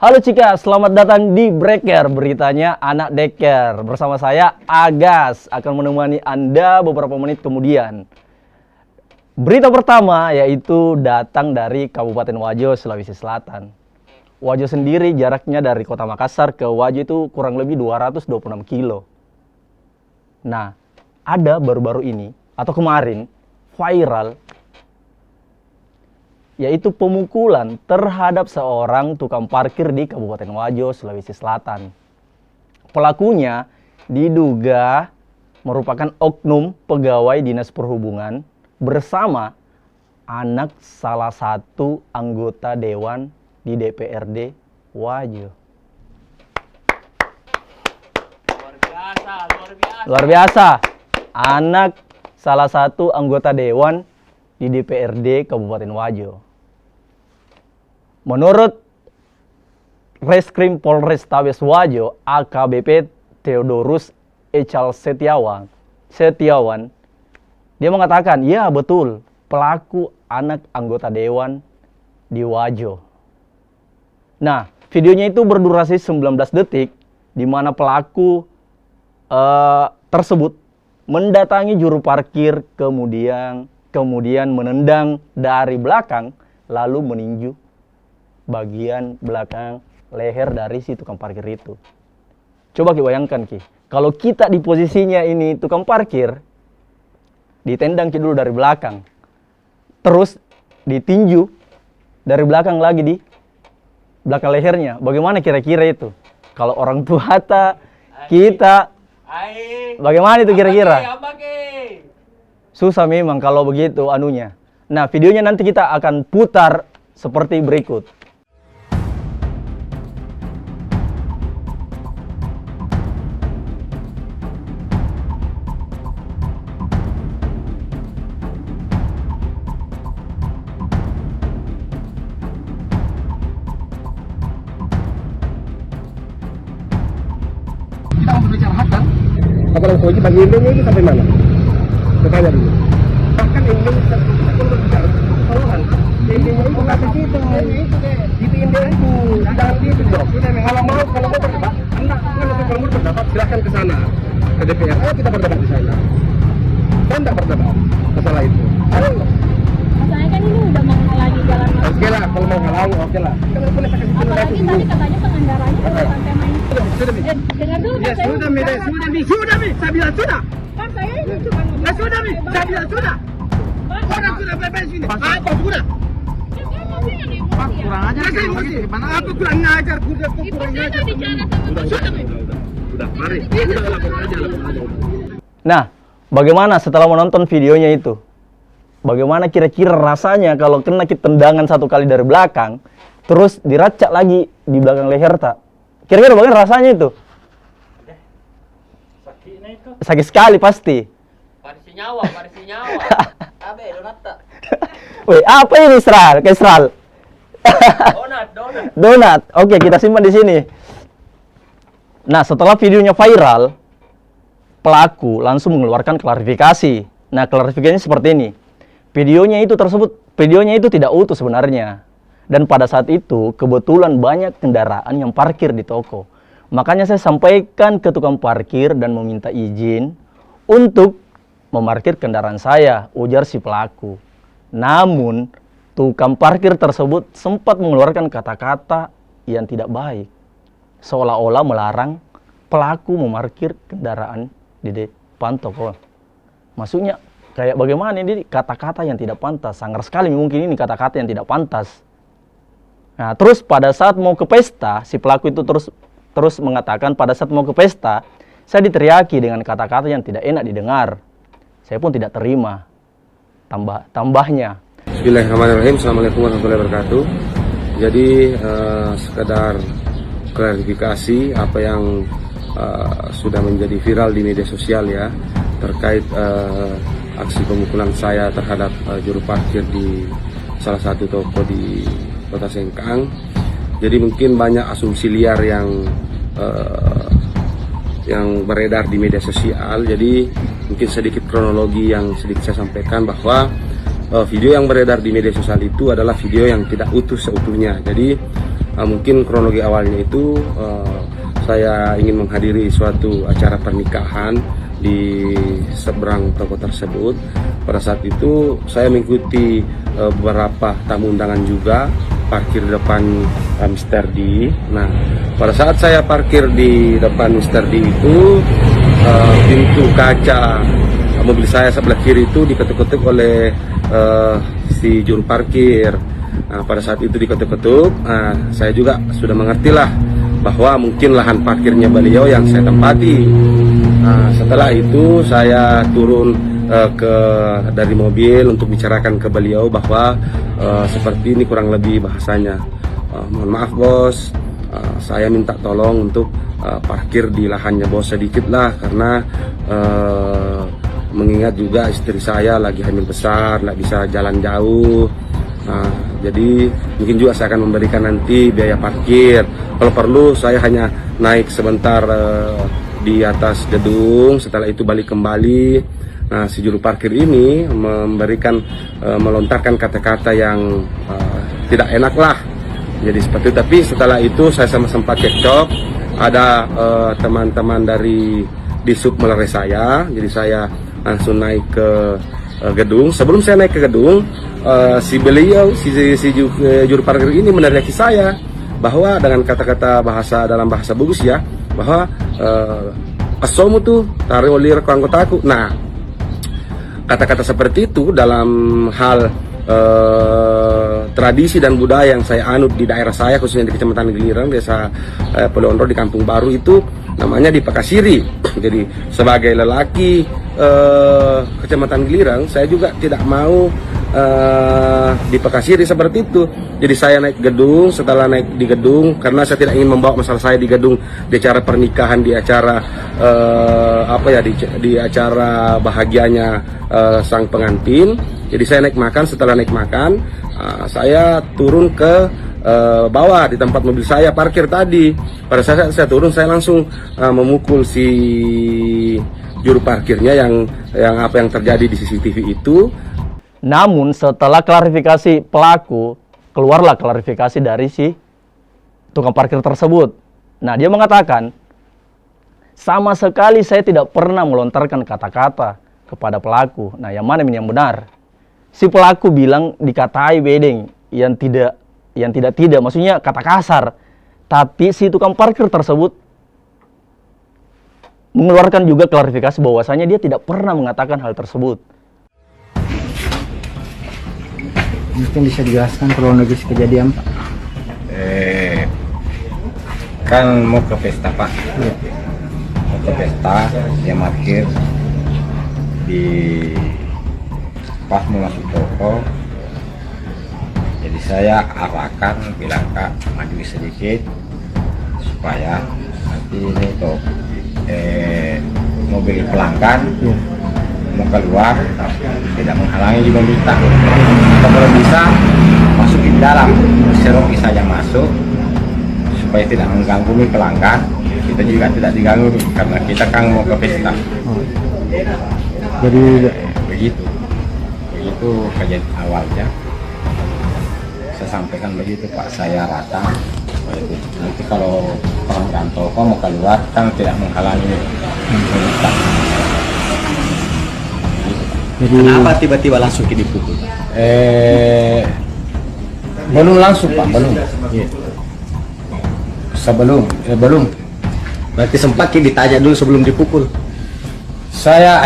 Halo Cika, selamat datang di Breaker, beritanya anak deker. Bersama saya, Agas, akan menemani Anda beberapa menit kemudian. Berita pertama yaitu datang dari Kabupaten Wajo, Sulawesi Selatan. Wajo sendiri jaraknya dari kota Makassar ke Wajo itu kurang lebih 226 kilo. Nah, ada baru-baru ini, atau kemarin, viral, yaitu pemukulan terhadap seorang tukang parkir di Kabupaten Wajo, Sulawesi Selatan. Pelakunya diduga merupakan oknum pegawai Dinas Perhubungan bersama anak salah satu anggota dewan di DPRD Wajo. Luar biasa. Anak salah satu anggota dewan di DPRD Kabupaten Wajo. Menurut Reskrim Polrestabes Wajo, AKBP Theodorus Echal Setiawan, dia mengatakan, ya betul, pelaku anak anggota dewan di Wajo. Nah, videonya itu berdurasi 19 detik, di mana pelaku tersebut mendatangi juru parkir, kemudian menendang dari belakang, lalu meninju bagian belakang leher dari si tukang parkir itu. Coba kita bayangkan, Ki, kalau kita di posisinya ini tukang parkir, ditendang Ki dulu dari belakang, terus ditinju dari belakang lagi di belakang lehernya, bagaimana kira-kira itu? Kalau orang tua kita, bagaimana itu kira-kira? Susah memang kalau begitu anunya. Nah, videonya nanti kita akan putar seperti berikut. Kita membicarakan apa yang soji bagi Indonesia ini sampai mana? Bertanya dulu. Bahkan Indonesia kita perlu berbicara tolongan. Indonesia itu kasih kita. Itu Indonesia itu jangan gitu dong. Kalau mau berdebat, anda kan kalau mau berdebat silahkan ke sana ke DPR. Ayo kita berdebat di sana. Saya tidak berdebat masalah itu. Ayo. Masalahnya kan ini udah menghalangi jalan masuk. Oke lah, kalau mau halangi oke lah. Apalagi tadi katanya pengendaranya udah sampai main. Sudah, Dengar dulu. ya sudah, Mi, saya bilang sudah. Kan saya ini cuma ngomong. Sudah, Mi, saya bilang sudah. Orang sudah bebas sini. Apa sudah? Pak, Kurang ajar. Gimana? Aku kurang ngajar, kurang ngajar. Sudah, mari. Udah lapor aja. Nah, bagaimana setelah menonton videonya itu? Bagaimana kira-kira rasanya kalau kena tendangan satu kali dari belakang, terus diracak lagi di belakang leher tak? Kira-kira bagaimana rasanya itu? Sakit sekali pasti. Parisi nyawa. Abe, donat. Wih, apa ini Isral? Ke Isral? Donat. Oke, kita simpan di sini. Nah, setelah videonya viral, pelaku langsung mengeluarkan klarifikasi. Nah, klarifikasinya seperti ini. Videonya itu tidak utuh sebenarnya. Dan pada saat itu, kebetulan banyak kendaraan yang parkir di toko. Makanya saya sampaikan ke tukang parkir dan meminta izin untuk memarkir kendaraan saya, ujar si pelaku. Namun, tukang parkir tersebut sempat mengeluarkan kata-kata yang tidak baik. Seolah-olah melarang pelaku memarkir kendaraan di depan toko. Maksudnya, kayak bagaimana ini kata-kata yang tidak pantas. Sangar sekali mungkin ini kata-kata yang tidak pantas. Nah, terus pada saat mau ke pesta, si pelaku itu terus mengatakan pada saat mau ke pesta, saya diteriaki dengan kata-kata yang tidak enak didengar. Saya pun tidak terima. Tambahnya. Bismillahirrahmanirrahim. Assalamualaikum warahmatullahi wabarakatuh. Jadi sekedar klarifikasi apa yang sudah menjadi viral di media sosial ya, terkait aksi pemukulan saya terhadap juru parkir di salah satu toko di Kota Sengkang. Jadi mungkin banyak asumsi liar yang beredar di media sosial. Jadi mungkin sedikit kronologi yang sedikit saya sampaikan bahwa video yang beredar di media sosial itu adalah video yang tidak utuh seutuhnya. Jadi mungkin kronologi awalnya itu saya ingin menghadiri suatu acara pernikahan di seberang toko tersebut. Pada saat itu saya mengikuti beberapa tamu undangan juga parkir di depan Mr. D. Nah, pada saat saya parkir di depan Mr. D itu pintu kaca mobil saya sebelah kiri itu diketuk-ketuk oleh si juru parkir. Nah, pada saat itu diketuk-ketuk, saya juga sudah mengertilah bahwa mungkin lahan parkirnya beliau yang saya tempati. Nah, setelah itu saya turun dari mobil untuk bicarakan ke beliau bahwa seperti ini kurang lebih bahasanya. Mohon maaf bos, saya minta tolong untuk parkir di lahannya bos sedikit lah, karena mengingat juga istri saya lagi hamil besar, nggak bisa jalan jauh. Nah, jadi mungkin juga saya akan memberikan nanti biaya parkir. Kalau perlu saya hanya naik sebentar di atas gedung, setelah itu balik kembali. Nah, si juru parkir ini melontarkan kata-kata yang tidak enak lah. Jadi seperti itu. Tapi setelah itu saya sama sempat cekcok. Ada teman-teman dari Disub melerai saya. Jadi saya langsung naik ke gedung. Sebelum saya naik ke gedung, si juru parkir ini meneriaki saya bahwa dengan kata-kata dalam bahasa Bugis ya, bahwa asomu tuh tarik olir ke anggotaku. Nah, kata-kata seperti itu dalam hal tradisi dan budaya yang saya anut di daerah saya, khususnya di Kecamatan Gilirang, Desa Pelondro di Kampung Baru itu namanya dipakasiri. Jadi sebagai lelaki Kecamatan Gilirang, saya juga tidak mau dipakasiri seperti itu. Jadi saya naik gedung. Setelah naik di gedung, karena saya tidak ingin membawa masalah saya di gedung, di acara pernikahan, di acara di acara bahagianya sang pengantin. Jadi saya naik makan. Setelah naik makan, saya turun ke bawah di tempat mobil saya parkir tadi. Pada saat saya turun, saya langsung memukul si juru parkirnya yang apa yang terjadi di CCTV itu. Namun setelah klarifikasi pelaku, keluarlah klarifikasi dari si tukang parkir tersebut. Nah, dia mengatakan, sama sekali saya tidak pernah melontarkan kata-kata kepada pelaku. Nah, yang mana yang benar? Si pelaku bilang dikatai bedeng yang tidak, maksudnya kata kasar. Tapi si tukang parkir tersebut mengeluarkan juga klarifikasi bahwasanya dia tidak pernah mengatakan hal tersebut. Mungkin bisa dijelaskan kronologis kejadian, Pak? Kan mau ke pesta, Pak. Ya. Mau ke pesta, dia parkir di pas mau masuk toko. Jadi saya arahkan, bilang Kak, maju sedikit supaya nanti ini toko mobil pelanggan mau keluar tidak menghalangi di mobil kita. Kalau bisa masuk di dalam, seroki saja masuk supaya tidak mengganggu pelanggan. Kita juga tidak diganggu karena kita kan mau ke pesta. Jadi begitu kejadian awalnya. Saya sampaikan begitu Pak, saya rata. Nanti kalau pelanggan toko mau keluar kan tidak menghalangi kita. Jadi kenapa tiba-tiba langsung dipukul? Belum langsung Pak, belum. Belum. Berarti sempat ditanya dulu sebelum dipukul. Saya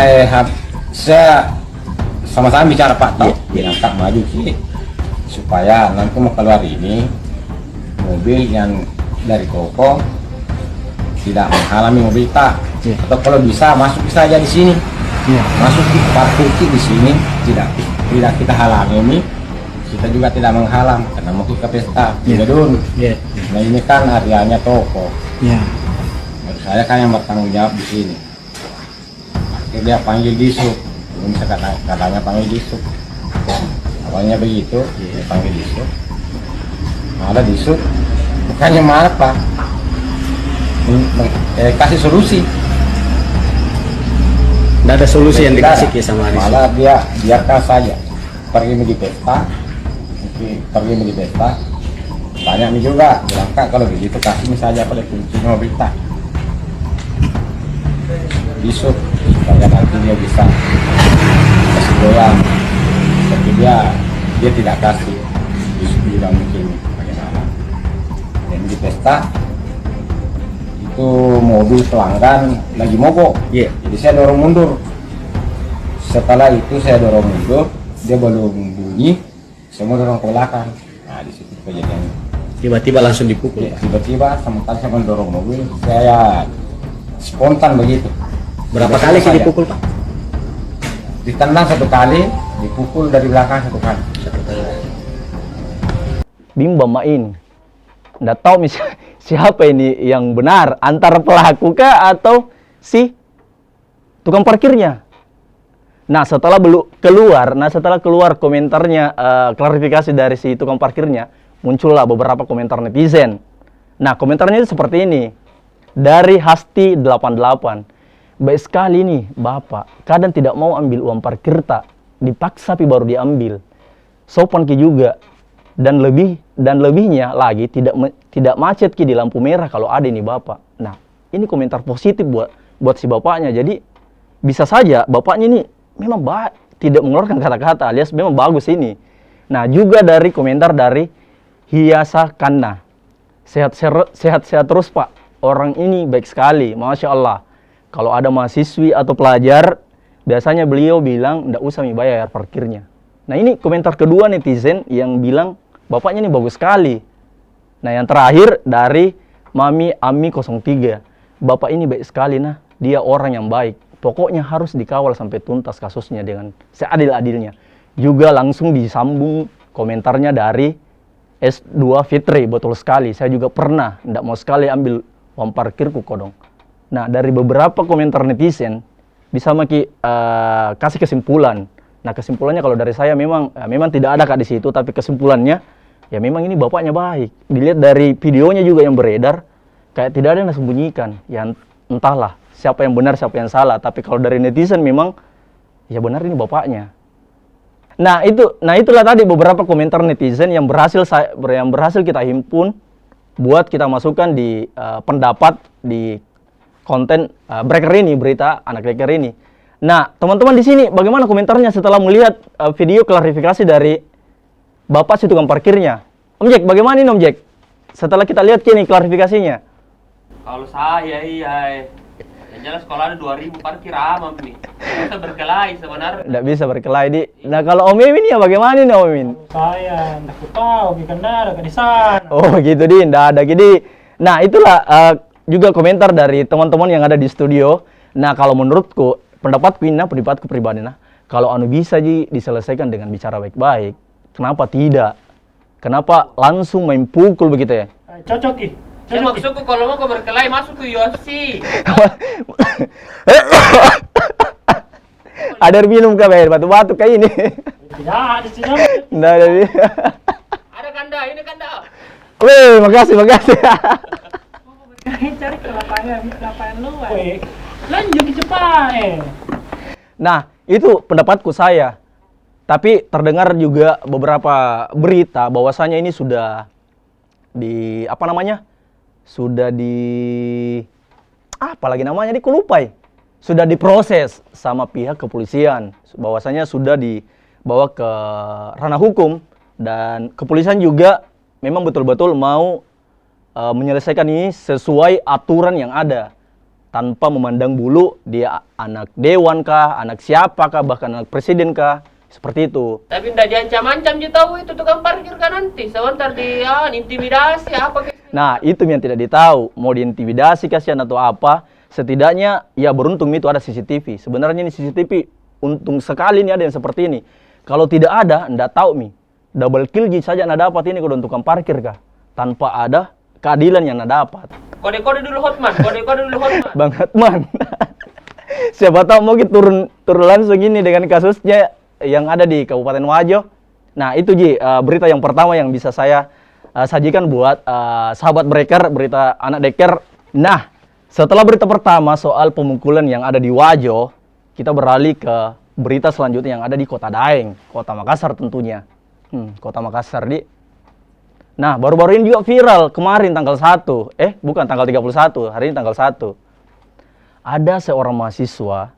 sama-sama bicara Pak, bilang Kak maju sih supaya nanti mau keluar ini mobil yang dari toko tidak menghalangi mobil kita. Atau kalau bisa masuk saja di sini. Masuk di parkir di sini tidak kita halangi ini, kita juga tidak menghalang karena mau ke pesta di gedung. Nah ini kan areanya toko. Menurut saya kan yang bertanggung jawab di sini. Akhirnya dia panggil Disub, belum bisa katanya panggil Disub. Awalnya begitu, dia panggil Disub. Ada Disub, bukannya marah Pak, kasih solusi. Tidak ada solusi yang dikasih ke sama Aris. Malah dia biarkan saja pergi di pesta, Tanya nih juga, bilang Kak kalau begitu kasih saja pada kunci mobil tak. Besok supaya nanti dia bisa kasih goyang. Tapi dia tidak kasih. Besok bilang mungkin bagaimana. Dan di pesta itu mobil pelanggan lagi mogok. Iya. Jadi saya dorong mundur. Setelah itu saya dorong mundur, dia belum bunyi, saya mau dorong ke belakang. Nah di situ kejadiannya. Tiba-tiba langsung dipukul. Ya, tiba-tiba sementara saya mendorong mobil, saya spontan begitu. Berapa Tidak kali sih saja. dipukul Pak? Ditendang 1 kali, dipukul dari belakang 1 kali. Bimbang main. Nggak tahu siapa ini yang benar, antara pelaku kah atau si tukang parkirnya. Nah setelah keluar komentarnya, klarifikasi dari si tukang parkirnya, muncullah beberapa komentar netizen. Nah komentarnya itu seperti ini, dari Hasti 88. Baik sekali nih Bapak, kadang tidak mau ambil uang parkir tak, dipaksa tapi baru diambil. Sopan ki juga. Dan lebihnya lagi tidak macet ki di lampu merah kalau ada ini Bapak. Nah, ini komentar positif buat si bapaknya. Jadi bisa saja bapaknya ini memang tidak mengeluarkan kata-kata alias memang bagus ini. Nah, juga dari komentar dari Hiasa Kanna. Sehat-sehat terus Pak. Orang ini baik sekali, Masya Allah. Kalau ada mahasiswi atau pelajar, biasanya beliau bilang nggak usah bayar parkirnya. Nah ini komentar kedua netizen yang bilang bapaknya ini bagus sekali. Nah yang terakhir dari Mami Ami 03. Bapak ini baik sekali nah, dia orang yang baik. Pokoknya harus dikawal sampai tuntas kasusnya dengan seadil-adilnya. Juga langsung disambung komentarnya dari S2 Fitri, betul sekali. Saya juga pernah, nggak mau sekali ambil uang parkirku kodong. Nah dari beberapa komentar netizen bisa kasih kesimpulan. Nah kesimpulannya kalau dari saya memang tidak ada Kak di situ, tapi kesimpulannya ya memang ini bapaknya baik. Dilihat dari videonya juga yang beredar, kayak tidak ada yang disembunyikan. Ya entahlah siapa yang benar siapa yang salah. Tapi kalau dari netizen memang ya benar ini bapaknya. Nah itulah tadi beberapa komentar netizen yang berhasil kita himpun buat kita masukkan di pendapat di konten breaker ini, berita anak breaker ini. Nah, teman-teman di sini bagaimana komentarnya setelah melihat video klarifikasi dari Bapak si tukang parkirnya? Om Jack, bagaimana ini Om Jack? Setelah kita lihat kini klarifikasinya. Kalau saya iya. Yang jelas kalau ada 2000 parkir aman nih. Bisa berkelahi sebenarnya. Nggak bisa berkelahi di. Nah, kalau Om Mimin ya bagaimana nih Om Mimin? Saya nggak tahu, ikan ada di sana. Oh gitu di, nggak ada gini. Nah itulah juga komentar dari teman-teman yang ada di studio. Nah kalau menurutku, pendapatku pribadi nah, kalau anu bisa diselesaikan dengan bicara baik-baik, kenapa tidak? Kenapa langsung main pukul begitu ya? Cocok ih. Ya maksudku kalau mau kau berkelahi masuk ke UFC. Ada minum kah bayar batu-batu kayak ini? Tidak, di sini. Nggak ada. Ada kanda, ini kanda. Wih, makasih. Cari ke lapangan luar. Lanjut cepat. Nah, itu pendapatku saya. Tapi terdengar juga beberapa berita bahwasanya ini sudah sudah diproses sama pihak kepolisian, bahwasanya sudah dibawa ke ranah hukum, dan kepolisian juga memang betul-betul mau menyelesaikan ini sesuai aturan yang ada, tanpa memandang bulu dia anak dewan kah, anak siapa kah, bahkan anak presiden kah, seperti itu. Tapi tidak diancam-ancam dia tahu itu tukang parkir kan nanti sebentar intimidasi apa ke. Nah itu yang tidak ditahu, mau diintimidasi kasihan atau apa. Setidaknya ya beruntung itu ada CCTV. Sebenarnya ini CCTV untung sekali ini ada yang seperti ini. Kalau tidak ada, ndak tahu mi. Double kill saja ndak dapat ini kalau tukang parkir kah, tanpa ada keadilan yang ndak dapat. Kode-kode dulu Hotman. Bang Hotman. Siapa tahu mau turun langsung ini dengan kasusnya yang ada di Kabupaten Wajo. Nah itu berita yang pertama yang bisa saya sajikan buat sahabat breaker, berita anak deker. Nah setelah berita pertama soal pemukulan yang ada di Wajo, kita beralih ke berita selanjutnya yang ada di Kota Daeng, Kota Makassar tentunya. Kota Makassar Nah, baru-baru ini juga viral kemarin tanggal 1. Bukan tanggal 31, hari ini tanggal 1. Ada seorang mahasiswa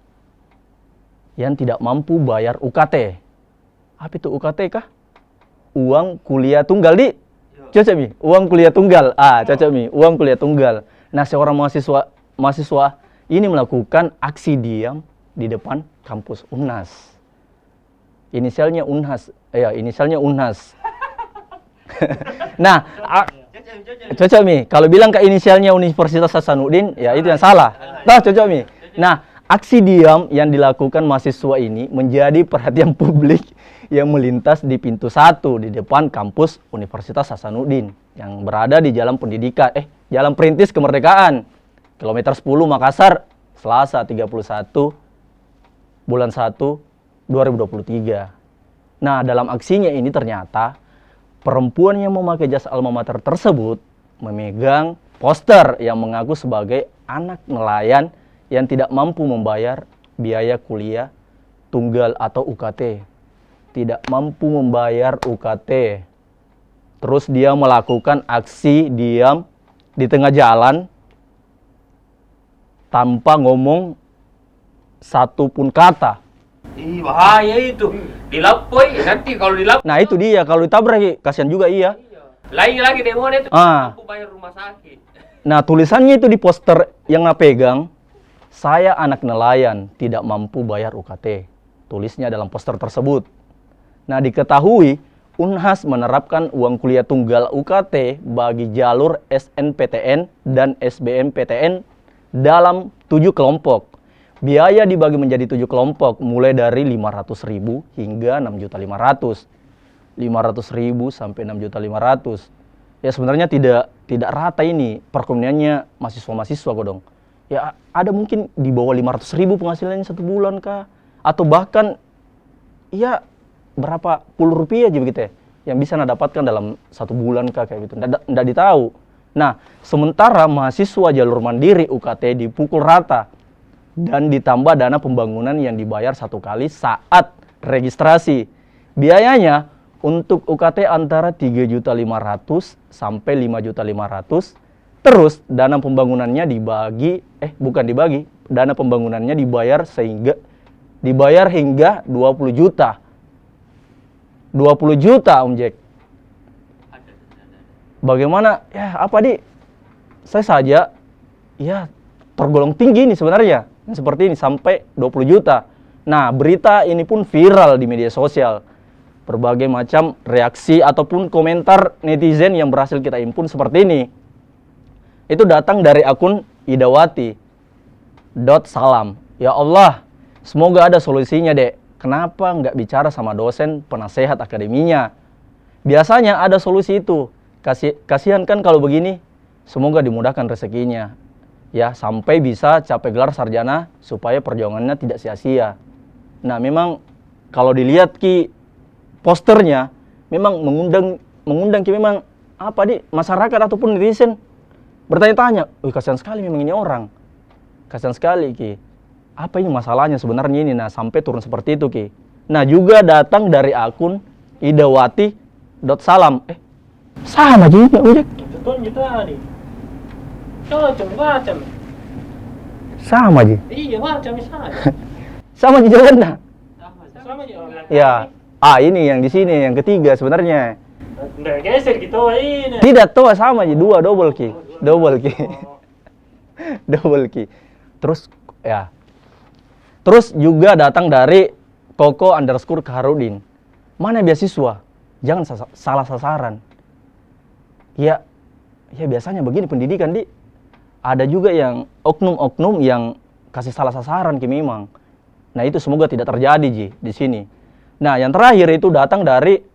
yang tidak mampu bayar UKT. Apa itu UKT kah? Uang kuliah tunggal di. Cocok Mi, uang kuliah tunggal. Cocok Mi, uang kuliah tunggal. Nah, seorang mahasiswa ini melakukan aksi diam di depan kampus Unhas. Inisialnya Unhas. Inisialnya Unhas. Nah, cocok Mi. Kalau bilang ke inisialnya Universitas Hasanuddin, ya itu yang salah. Cocok Mi. Nah, aksi diam yang dilakukan mahasiswa ini menjadi perhatian publik yang melintas di pintu 1 di depan kampus Universitas Hasanuddin yang berada di Jalan Pendidikan, Jalan Perintis Kemerdekaan, kilometer 10 Makassar, Selasa 31 bulan 1 2023. Nah, dalam aksinya ini ternyata perempuan yang memakai jas alma mater tersebut memegang poster yang mengaku sebagai anak nelayan yang tidak mampu membayar biaya kuliah tunggal atau UKT. Tidak mampu membayar UKT. Terus dia melakukan aksi diam di tengah jalan tanpa ngomong satu pun kata. Ih, bahaya itu. Dilapoi, nanti kalau dilapoi. Nah, itu dia, kalau ditabrak kasihan juga iya. Lain lagi demonya itu mampu bayar rumah sakit. Nah, tulisannya itu di poster yang pegang, saya anak nelayan, tidak mampu bayar UKT. Tulisnya dalam poster tersebut. Nah, diketahui Unhas menerapkan uang kuliah tunggal UKT bagi jalur SNPTN dan SBMPTN dalam 7 kelompok. Biaya dibagi menjadi 7 kelompok, mulai dari 500.000 hingga 6.500.000. 500.000 sampai 6.500.000. Ya sebenarnya tidak rata ini perkembangannya mahasiswa-mahasiswa kok dong. Ya ada mungkin di bawah 500.000 penghasilannya 1 bulan kah? Atau bahkan ya berapa puluh rupiah aja begitu ya yang bisa Anda dapatkan dalam 1 bulan kah kayak gitu. Nggak ditahu. Nah, sementara mahasiswa jalur mandiri UKT dipukul rata dan ditambah dana pembangunan yang dibayar 1 kali saat registrasi. Biayanya untuk UKT antara 3.500.000 sampai 5.500.000. Terus dana pembangunannya dana pembangunannya dibayar hingga 20 juta. 20 juta Om Jack. Bagaimana? Ya apa saya saja ya tergolong tinggi nih sebenarnya. Seperti ini sampai 20 juta. Nah, berita ini pun viral di media sosial. Berbagai macam reaksi ataupun komentar netizen yang berhasil kita impun seperti ini. Itu datang dari akun idawati.salam. Ya Allah, semoga ada solusinya, Dek. Kenapa nggak bicara sama dosen penasehat akademinya? Biasanya ada solusi itu. Kasihan kan kalau begini. Semoga dimudahkan rezekinya. Ya, sampai bisa capai gelar sarjana supaya perjuangannya tidak sia-sia. Nah, memang kalau dilihat posternya memang mengundang memang masyarakat ataupun netizen bertanya-tanya, kasihan sekali memang ini orang. Kasihan sekali apa ini masalahnya sebenarnya ini? Nah, sampai turun seperti itu Nah, juga datang dari akun idawati.salam. Sama juga Ujek. Betul gitu tadi. Cocok macam. Sama aja. Iya macam misalnya. Sama aja jalannya. Sama aja. Ya. Ini yang di sini yang ketiga sebenarnya. Udah geser gitu ini. Tidak tahu sama aja, 2 double key. Terus juga datang dari Koko_Kaharudin. Mana beasiswa? Jangan salah sasaran. Ya biasanya begini pendidikan ada juga yang oknum-oknum yang kasih salah sasaran memang. Nah, itu semoga tidak terjadi di sini. Nah, yang terakhir itu datang dari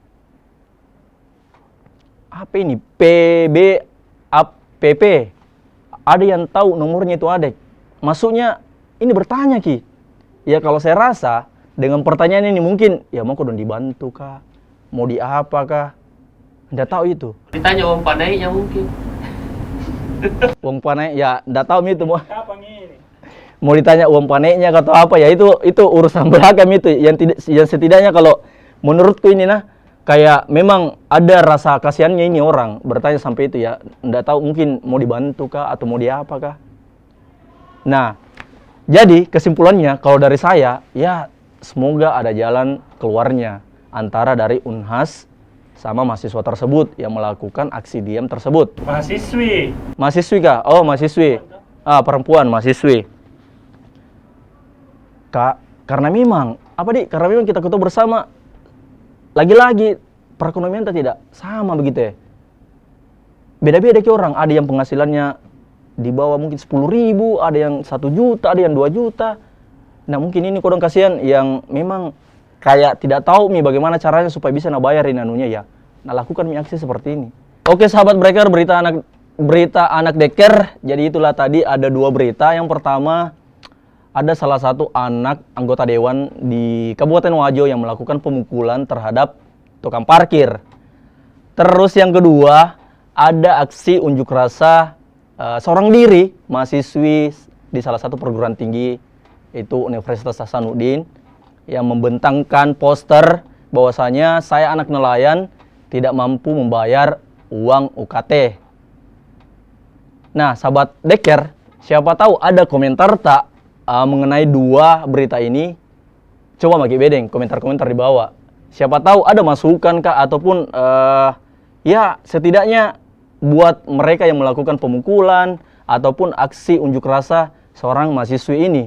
PBAPP. Ada yang tahu nomornya itu adek. Maksudnya ini bertanya ya kalau saya rasa dengan pertanyaan ini mungkin ya mau kudon dibantu kah, mau di apa kah, nggak tahu itu. Ditanya uang panainya mungkin. Uang panai ya nggak tahu itu mau. Kapan ini? Mau ditanya uang panainya atau apa ya itu urusan belakang itu yang setidaknya kalau menurutku ini kayak memang ada rasa kasihannya ini orang bertanya sampai itu ya, nggak tahu mungkin mau dibantu kah atau mau diapa kah. Nah, jadi kesimpulannya kalau dari saya ya semoga ada jalan keluarnya antara dari Unhas sama mahasiswa tersebut yang melakukan aksi diam tersebut. Mahasiswi. Mahasiswi kah? Oh, mahasiswi. Ah, perempuan mahasiswi. Kak, karena memang karena memang kita ketahui bersama lagi-lagi perekonomian kita tidak sama begitu ya. Beda-beda ke orang, ada yang penghasilannya di bawah mungkin 10.000, ada yang 1 juta, ada yang 2 juta. Nah mungkin ini kodong kasihan yang memang kayak tidak tahu nih bagaimana caranya supaya bisa bayarin anunya ya. Nah lakukan aksi seperti ini. Oke sahabat breaker, berita anak deker. Jadi itulah tadi ada 2 berita. Yang pertama, ada salah satu anak anggota dewan di Kabupaten Wajo yang melakukan pemukulan terhadap tukang parkir. Terus yang kedua, ada aksi unjuk rasa seorang diri mahasiswi di salah satu perguruan tinggi itu Universitas Hasanuddin yang membentangkan poster bahwasanya saya anak nelayan tidak mampu membayar uang UKT. Nah, sahabat deker, siapa tahu ada komentar tak mengenai 2 berita ini? Coba bagi bedeng komentar-komentar di bawah. Siapa tahu ada masukan kah ataupun ya setidaknya buat mereka yang melakukan pemukulan ataupun aksi unjuk rasa seorang mahasiswi ini.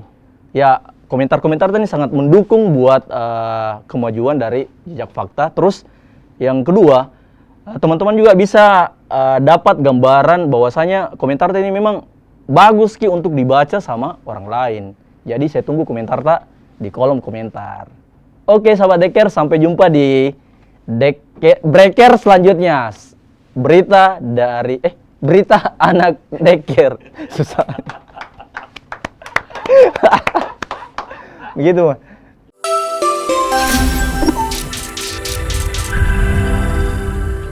Ya komentar-komentar ini sangat mendukung buat kemajuan dari Jejak Fakta. Terus yang kedua, teman-teman juga bisa dapat gambaran bahwasanya komentar ini memang bagus Ki untuk dibaca sama orang lain. Jadi saya tunggu komentar tak di kolom komentar. Oke sahabat deker, sampai jumpa di breaker selanjutnya. Berita anak deker. Susah. Begitu.